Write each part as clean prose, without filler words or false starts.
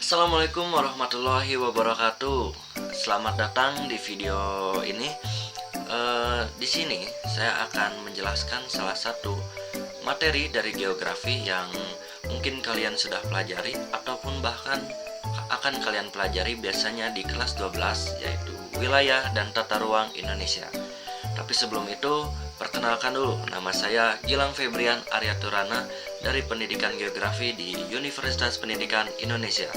Assalamualaikum warahmatullahi wabarakatuh. Selamat datang di video ini. Di sini saya akan menjelaskan salah satu materi dari geografi yang mungkin kalian sudah pelajari ataupun bahkan akan kalian pelajari biasanya di kelas 12, yaitu wilayah dan tata ruang Indonesia. Tapi sebelum itu, perkenalkan dulu, nama saya Gilang Febrian Aryaturana dari Pendidikan Geografi di Universitas Pendidikan Indonesia.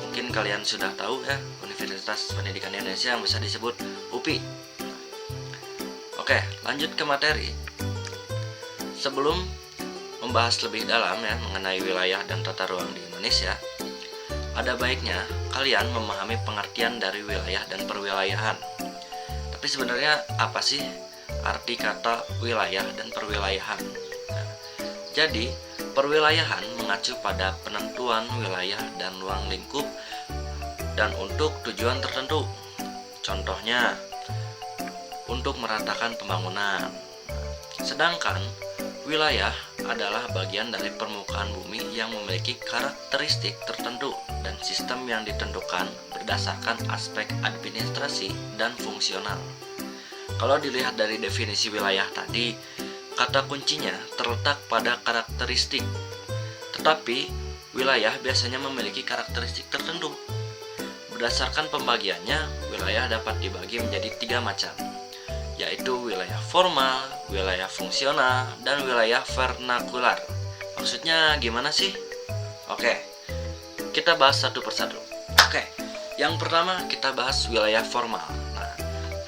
Mungkin kalian sudah tahu ya, Universitas Pendidikan Indonesia yang bisa disebut UPI. Oke, lanjut ke materi. Sebelum membahas lebih dalam ya mengenai wilayah dan tata ruang di Indonesia, ada baiknya kalian memahami pengertian dari wilayah dan perwilayahan. Tapi sebenarnya apa sih arti kata wilayah dan perwilayahan? Nah, jadi, perwilayahan mengacu pada penentuan wilayah dan ruang lingkup dan untuk tujuan tertentu. Contohnya, untuk meratakan pembangunan. Sedangkan wilayah adalah bagian dari permukaan bumi yang memiliki karakteristik tertentu dan sistem yang ditentukan berdasarkan aspek administrasi dan fungsional. Kalau dilihat dari definisi wilayah tadi, kata kuncinya terletak pada karakteristik. Tetapi, wilayah biasanya memiliki karakteristik tertentu. Berdasarkan pembagiannya, wilayah dapat dibagi menjadi 3 macam, yaitu wilayah formal, wilayah fungsional, dan wilayah vernakular. Maksudnya gimana sih? Oke, kita bahas satu persatu. Oke, yang pertama kita bahas wilayah formal. Nah,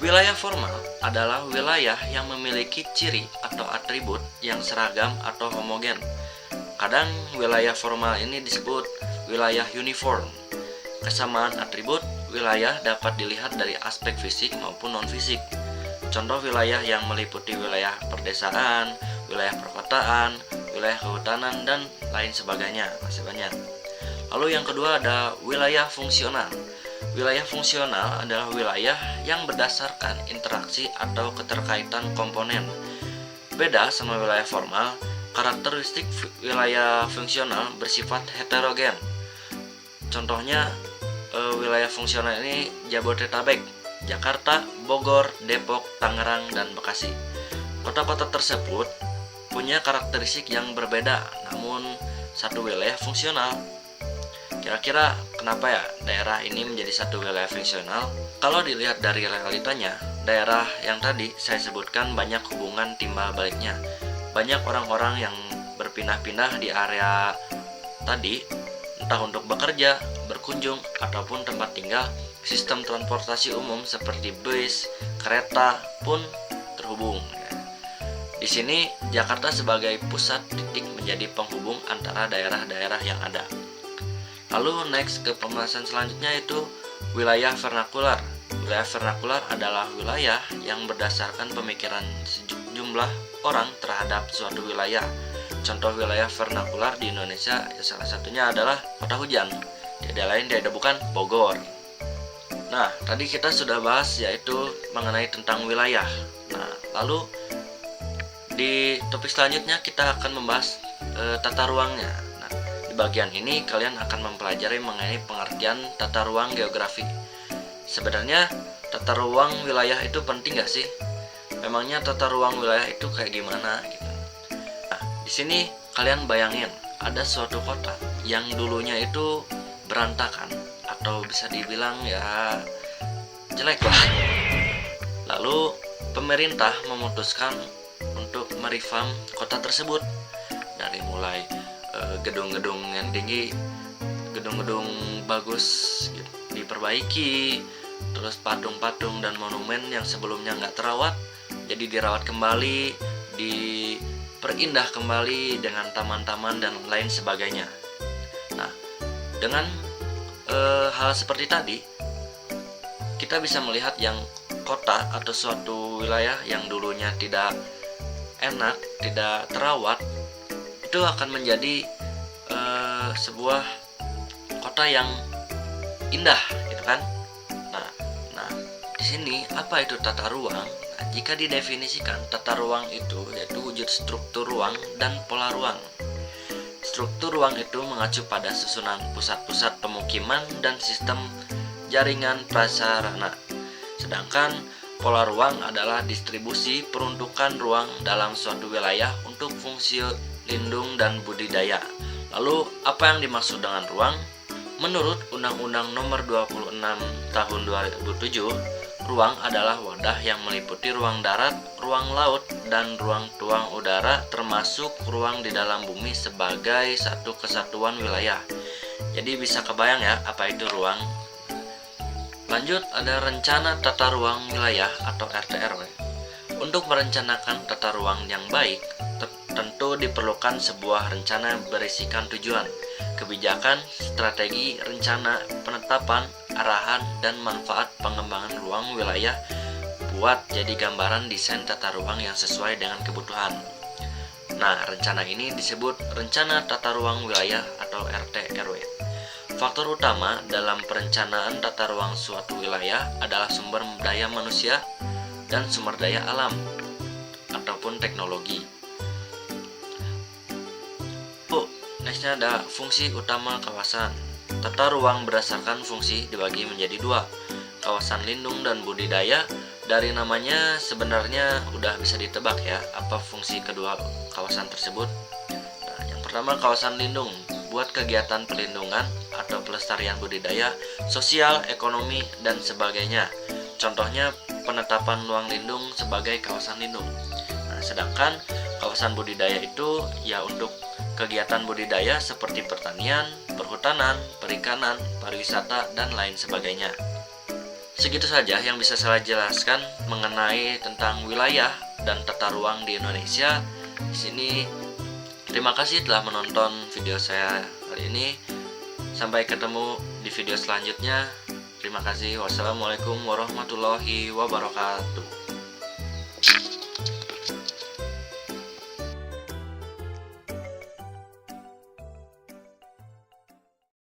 wilayah formal adalah wilayah yang memiliki ciri atau atribut yang seragam atau homogen. Kadang wilayah formal ini disebut wilayah uniform. Kesamaan atribut wilayah dapat dilihat dari aspek fisik maupun non-fisik. Contoh wilayah yang meliputi wilayah perdesaan, wilayah perkotaan, wilayah kehutanan, dan lain sebagainya, masih banyak. Lalu yang kedua ada wilayah fungsional. Wilayah fungsional adalah wilayah yang berdasarkan interaksi atau keterkaitan komponen. Beda sama wilayah formal, karakteristik wilayah fungsional bersifat heterogen. Contohnya, wilayah fungsional ini Jabodetabek, Jakarta, Bogor, Depok, Tangerang, dan Bekasi. Kota-kota tersebut punya karakteristik yang berbeda, namun satu wilayah fungsional. Kira-kira kenapa ya daerah ini menjadi satu wilayah fungsional? Kalau dilihat dari realitanya, daerah yang tadi saya sebutkan banyak hubungan timbal baliknya. Banyak orang-orang yang berpindah-pindah di area tadi, entah untuk bekerja, berkunjung, ataupun tempat tinggal. Sistem transportasi umum seperti bus, kereta pun terhubung. Di sini Jakarta sebagai pusat titik menjadi penghubung antara daerah-daerah yang ada. Lalu next ke pembahasan selanjutnya yaitu wilayah vernakular. Wilayah vernakular adalah wilayah yang berdasarkan pemikiran sejumlah orang terhadap suatu wilayah. Contoh wilayah vernakular di Indonesia salah satunya adalah kota hujan. Tidak lain tidak bukan Bogor. Nah, tadi kita sudah bahas yaitu mengenai tentang wilayah. Nah, lalu di topik selanjutnya kita akan membahas tata ruangnya. Nah, di bagian ini kalian akan mempelajari mengenai pengertian tata ruang geografi. Sebenarnya tata ruang wilayah itu penting gak sih? Memangnya tata ruang wilayah itu kayak gimana gitu. Nah, di sini kalian bayangin ada suatu kota yang dulunya itu berantakan atau bisa dibilang ya jelek lah. Lalu pemerintah memutuskan untuk merevamp kota tersebut dari mulai gedung-gedung yang tinggi, gedung-gedung bagus gitu, diperbaiki, terus patung-patung dan monumen yang sebelumnya nggak terawat jadi dirawat kembali, diperindah kembali dengan taman-taman dan lain sebagainya. Nah, dengan hal seperti tadi, kita bisa melihat yang kota atau suatu wilayah yang dulunya tidak enak, tidak terawat, itu akan menjadi sebuah kota yang indah, gitu kan? Nah, di sini apa itu tata ruang? Nah, jika didefinisikan, tata ruang itu yaitu wujud struktur ruang dan pola ruang. Struktur ruang itu mengacu pada susunan pusat-pusat pemukiman dan sistem jaringan prasarana. Sedangkan pola ruang adalah distribusi peruntukan ruang dalam suatu wilayah untuk fungsi lindung dan budidaya. Lalu, apa yang dimaksud dengan ruang? Menurut Undang-Undang Nomor 26 Tahun 2007, ruang adalah wadah yang meliputi ruang darat, ruang laut, dan ruang tuang udara termasuk ruang di dalam bumi sebagai satu kesatuan wilayah. Jadi bisa kebayang ya apa itu ruang. Lanjut, ada rencana tata ruang wilayah atau RTRW. Untuk merencanakan tata ruang yang baik, tentu diperlukan sebuah rencana berisikan tujuan, kebijakan, strategi, rencana, penetapan, arahan, dan manfaat pengembangan ruang wilayah buat jadi gambaran desain tata ruang yang sesuai dengan kebutuhan. Nah, rencana ini disebut Rencana Tata Ruang Wilayah atau RTRW. Faktor utama dalam perencanaan tata ruang suatu wilayah adalah sumber daya manusia dan sumber daya alam ataupun teknologi. Nextnya ada fungsi utama kawasan. Tata ruang berdasarkan fungsi dibagi menjadi dua, kawasan lindung dan budidaya. Dari namanya sebenarnya udah bisa ditebak ya apa fungsi kedua kawasan tersebut. Nah, yang pertama kawasan lindung buat kegiatan perlindungan atau pelestarian budidaya, sosial, ekonomi, dan sebagainya. Contohnya penetapan ruang lindung sebagai kawasan lindung. Nah, sedangkan kawasan budidaya itu ya untuk kegiatan budidaya seperti pertanian, perhutanan, perikanan, pariwisata, dan lain sebagainya. Segitu saja yang bisa saya jelaskan mengenai tentang wilayah dan tata ruang di Indonesia. Di sini terima kasih telah menonton video saya hari ini. Sampai ketemu di video selanjutnya. Terima kasih. Wassalamualaikum warahmatullahi wabarakatuh.